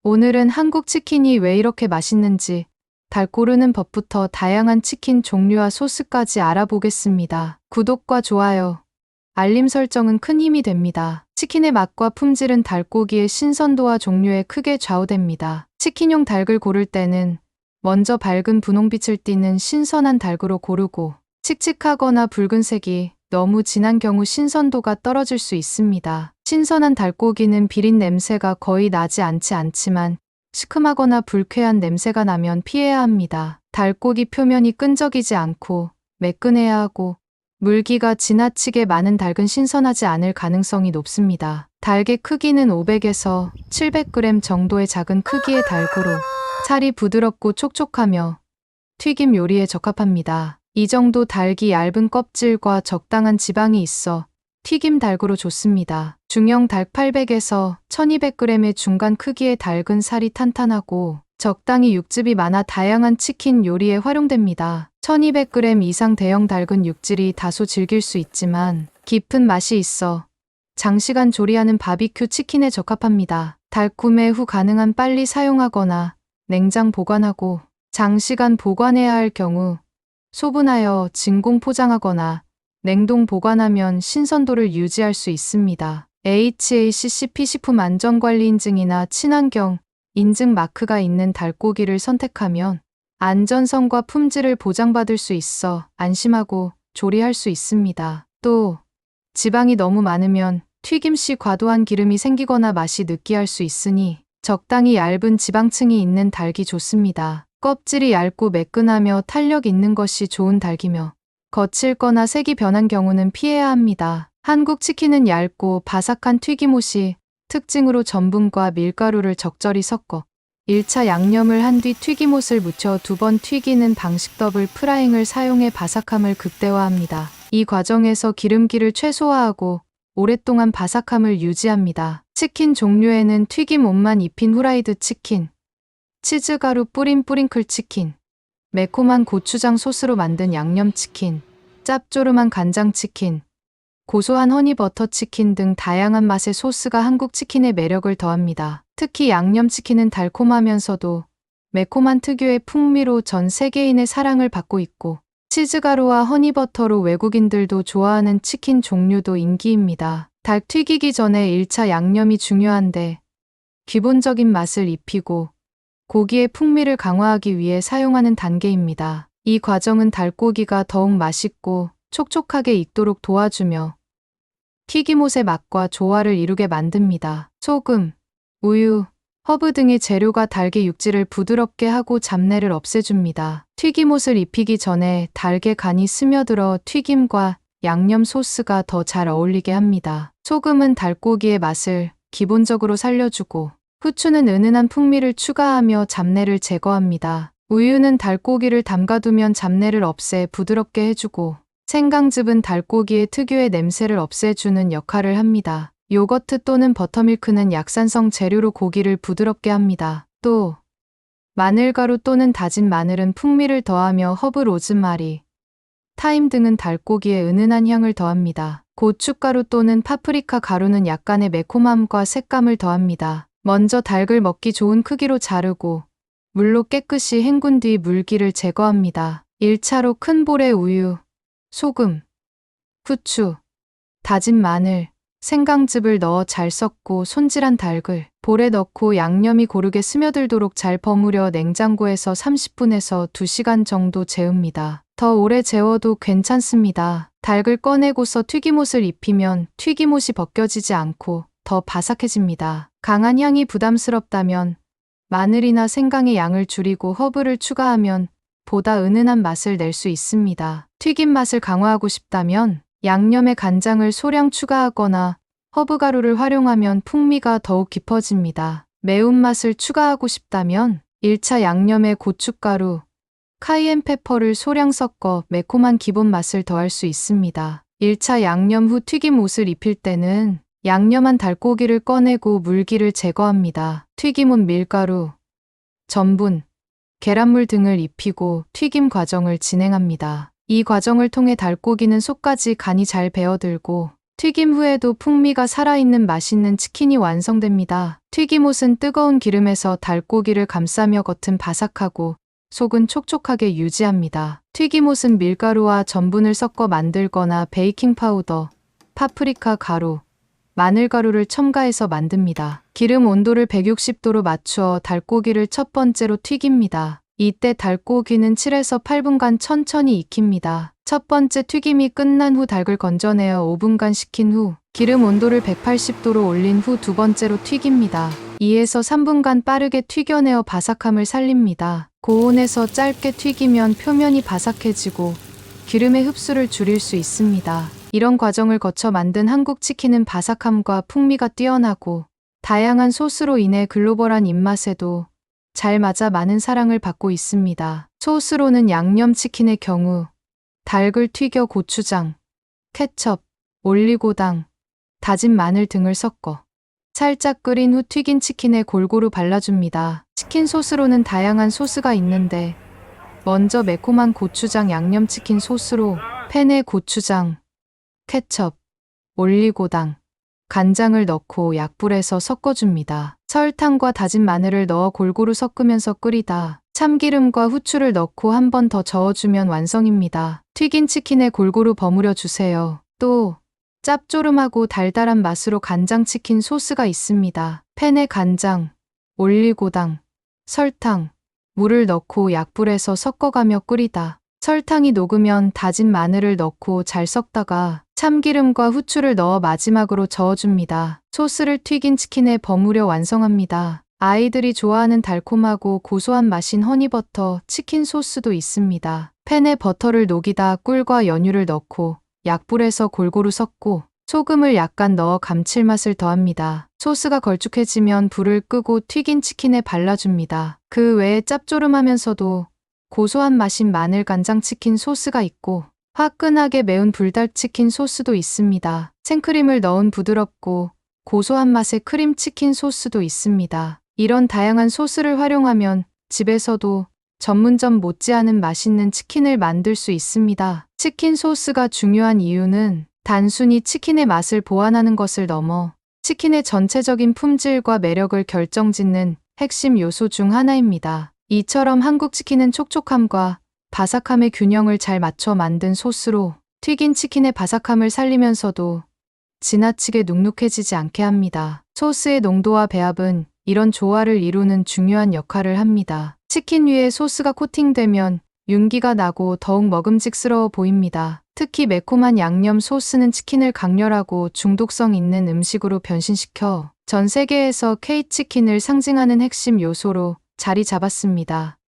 오늘은 한국 치킨이 왜 이렇게 맛있는지 달 고르는 법부터 다양한 치킨 종류와 소스까지 알아보겠습니다. 구독과 좋아요, 알림 설정은 큰 힘이 됩니다. 치킨의 맛과 품질은 닭고기의 신선도와 종류에 크게 좌우됩니다. 치킨용 닭을 고를 때는 먼저 밝은 분홍빛을 띠는 신선한 닭으로 고르고, 칙칙하거나 붉은색이 너무 진한 경우 신선도가 떨어질 수 있습니다. 신선한 닭고기는 비린 냄새가 거의 나지 않지만 시큼하거나 불쾌한 냄새가 나면 피해야 합니다. 닭고기 표면이 끈적이지 않고 매끈해야 하고, 물기가 지나치게 많은 닭은 신선하지 않을 가능성이 높습니다. 닭의 크기는 500에서 700g 정도의 작은 크기의 닭으로 살이 부드럽고 촉촉하며 튀김 요리에 적합합니다. 이 정도 닭이 얇은 껍질과 적당한 지방이 있어 튀김 닭으로 좋습니다. 중형 닭 800에서 1200g의 중간 크기의 닭은 살이 탄탄하고 적당히 육즙이 많아 다양한 치킨 요리에 활용됩니다. 1200g 이상 대형 닭은 육질이 다소 질길 수 있지만 깊은 맛이 있어 장시간 조리하는 바비큐 치킨에 적합합니다. 닭 구매 후 가능한 빨리 사용하거나 냉장 보관하고, 장시간 보관해야 할 경우 소분하여 진공 포장하거나 냉동 보관하면 신선도를 유지할 수 있습니다. HACCP 식품안전관리 인증이나 친환경 인증 마크가 있는 닭고기를 선택하면 안전성과 품질을 보장받을 수 있어 안심하고 조리할 수 있습니다. 또 지방이 너무 많으면 튀김 시 과도한 기름이 생기거나 맛이 느끼할 수 있으니 적당히 얇은 지방층이 있는 닭이 좋습니다. 껍질이 얇고 매끈하며 탄력 있는 것이 좋은 닭이며, 거칠거나 색이 변한 경우는 피해야 합니다. 한국 치킨은 얇고 바삭한 튀김옷이 특징으로 전분과 밀가루를 적절히 섞어 1차 양념을 한 뒤 튀김옷을 묻혀 2번 튀기는 방식 더블 프라잉을 사용해 바삭함을 극대화합니다. 이 과정에서 기름기를 최소화하고 오랫동안 바삭함을 유지합니다. 치킨 종류에는 튀김옷만 입힌 후라이드 치킨, 치즈가루 뿌린 뿌링클 치킨, 매콤한 고추장 소스로 만든 양념치킨, 짭조름한 간장치킨, 고소한 허니버터 치킨 등 다양한 맛의 소스가 한국 치킨의 매력을 더합니다. 특히 양념치킨은 달콤하면서도 매콤한 특유의 풍미로 전 세계인의 사랑을 받고 있고, 치즈가루와 허니버터로 외국인들도 좋아하는 치킨 종류도 인기입니다. 닭 튀기기 전에 1차 양념이 중요한데, 기본적인 맛을 입히고 고기의 풍미를 강화하기 위해 사용하는 단계입니다. 이 과정은 닭고기가 더욱 맛있고 촉촉하게 익도록 도와주며 튀김옷의 맛과 조화를 이루게 만듭니다. 소금, 우유, 허브 등의 재료가 닭의 육질을 부드럽게 하고 잡내를 없애줍니다. 튀김옷을 입히기 전에 닭의 간이 스며들어 튀김과 양념 소스가 더 잘 어울리게 합니다. 소금은 닭고기의 맛을 기본적으로 살려주고, 후추는 은은한 풍미를 추가하며 잡내를 제거합니다. 우유는 닭고기를 담가두면 잡내를 없애 부드럽게 해주고, 생강즙은 닭고기의 특유의 냄새를 없애주는 역할을 합니다. 요거트 또는 버터밀크는 약산성 재료로 고기를 부드럽게 합니다. 또 마늘가루 또는 다진 마늘은 풍미를 더하며 허브, 로즈마리, 타임 등은 닭고기에 은은한 향을 더합니다. 고춧가루 또는 파프리카 가루는 약간의 매콤함과 색감을 더합니다. 먼저 닭을 먹기 좋은 크기로 자르고 물로 깨끗이 헹군 뒤 물기를 제거합니다. 1차로 큰 볼에 우유, 소금, 후추, 다진 마늘, 생강즙을 넣어 잘 섞고 손질한 닭을 볼에 넣고 양념이 고르게 스며들도록 잘 버무려 냉장고에서 30분에서 2시간 정도 재웁니다. 더 오래 재워도 괜찮습니다. 닭을 꺼내고서 튀김옷을 입히면 튀김옷이 벗겨지지 않고 더 바삭해집니다. 강한 향이 부담스럽다면 마늘이나 생강의 양을 줄이고 허브를 추가하면 보다 은은한 맛을 낼 수 있습니다. 튀김 맛을 강화하고 싶다면 양념에 간장을 소량 추가하거나 허브가루를 활용하면 풍미가 더욱 깊어집니다. 매운맛을 추가하고 싶다면 1차 양념에 고춧가루, 카이엔페퍼를 소량 섞어 매콤한 기본 맛을 더할 수 있습니다. 1차 양념 후 튀김옷을 입힐 때는 양념한 닭고기를 꺼내고 물기를 제거합니다. 튀김옷 밀가루, 전분, 계란물 등을 입히고 튀김 과정을 진행합니다. 이 과정을 통해 닭고기는 속까지 간이 잘 배어들고 튀김 후에도 풍미가 살아있는 맛있는 치킨이 완성됩니다. 튀김옷은 뜨거운 기름에서 닭고기를 감싸며 겉은 바삭하고 속은 촉촉하게 유지합니다. 튀김옷은 밀가루와 전분을 섞어 만들거나 베이킹 파우더, 파프리카 가루, 마늘가루를 첨가해서 만듭니다. 기름 온도를 160도로 맞추어 닭고기를 첫 번째로 튀깁니다. 이때 닭고기는 7에서 8분간 천천히 익힙니다. 첫 번째 튀김이 끝난 후 닭을 건져내어 5분간 식힌 후 기름 온도를 180도로 올린 후 두 번째로 튀깁니다. 2에서 3분간 빠르게 튀겨내어 바삭함을 살립니다. 고온에서 짧게 튀기면 표면이 바삭해지고 기름의 흡수를 줄일 수 있습니다. 이런 과정을 거쳐 만든 한국 치킨은 바삭함과 풍미가 뛰어나고 다양한 소스로 인해 글로벌한 입맛에도 잘 맞아 많은 사랑을 받고 있습니다. 소스로는 양념치킨의 경우 닭을 튀겨 고추장, 케첩, 올리고당, 다진 마늘 등을 섞어 살짝 끓인 후 튀긴 치킨에 골고루 발라줍니다. 치킨 소스로는 다양한 소스가 있는데 먼저 매콤한 고추장 양념치킨 소스로 팬에 고추장, 케첩, 올리고당, 간장을 넣고 약불에서 섞어줍니다. 설탕과 다진 마늘을 넣어 골고루 섞으면서 끓이다 참기름과 후추를 넣고 한 번 더 저어주면 완성입니다. 튀긴 치킨에 골고루 버무려 주세요. 또 짭조름하고 달달한 맛으로 간장치킨 소스가 있습니다. 팬에 간장, 올리고당, 설탕, 물을 넣고 약불에서 섞어가며 끓이다 설탕이 녹으면 다진 마늘을 넣고 잘 섞다가 참기름과 후추를 넣어 마지막으로 저어줍니다. 소스를 튀긴 치킨에 버무려 완성합니다. 아이들이 좋아하는 달콤하고 고소한 맛인 허니버터 치킨 소스도 있습니다. 팬에 버터를 녹이다 꿀과 연유를 넣고 약불에서 골고루 섞고 소금을 약간 넣어 감칠맛을 더합니다. 소스가 걸쭉해지면 불을 끄고 튀긴 치킨에 발라줍니다. 그 외에 짭조름하면서도 고소한 맛인 마늘 간장 치킨 소스가 있고 화끈하게 매운 불닭치킨 소스도 있습니다. 생크림을 넣은 부드럽고 고소한 맛의 크림 치킨 소스도 있습니다. 이런 다양한 소스를 활용하면 집에서도 전문점 못지않은 맛있는 치킨을 만들 수 있습니다. 치킨 소스가 중요한 이유는 단순히 치킨의 맛을 보완하는 것을 넘어 치킨의 전체적인 품질과 매력을 결정짓는 핵심 요소 중 하나입니다. 이처럼 한국 치킨은 촉촉함과 바삭함의 균형을 잘 맞춰 만든 소스로 튀긴 치킨의 바삭함을 살리면서도 지나치게 눅눅해지지 않게 합니다. 소스의 농도와 배합은 이런 조화를 이루는 중요한 역할을 합니다. 치킨 위에 소스가 코팅되면 윤기가 나고 더욱 먹음직스러워 보입니다. 특히 매콤한 양념 소스는 치킨을 강렬하고 중독성 있는 음식으로 변신시켜 전 세계에서 K치킨을 상징하는 핵심 요소로 자리 잡았습니다.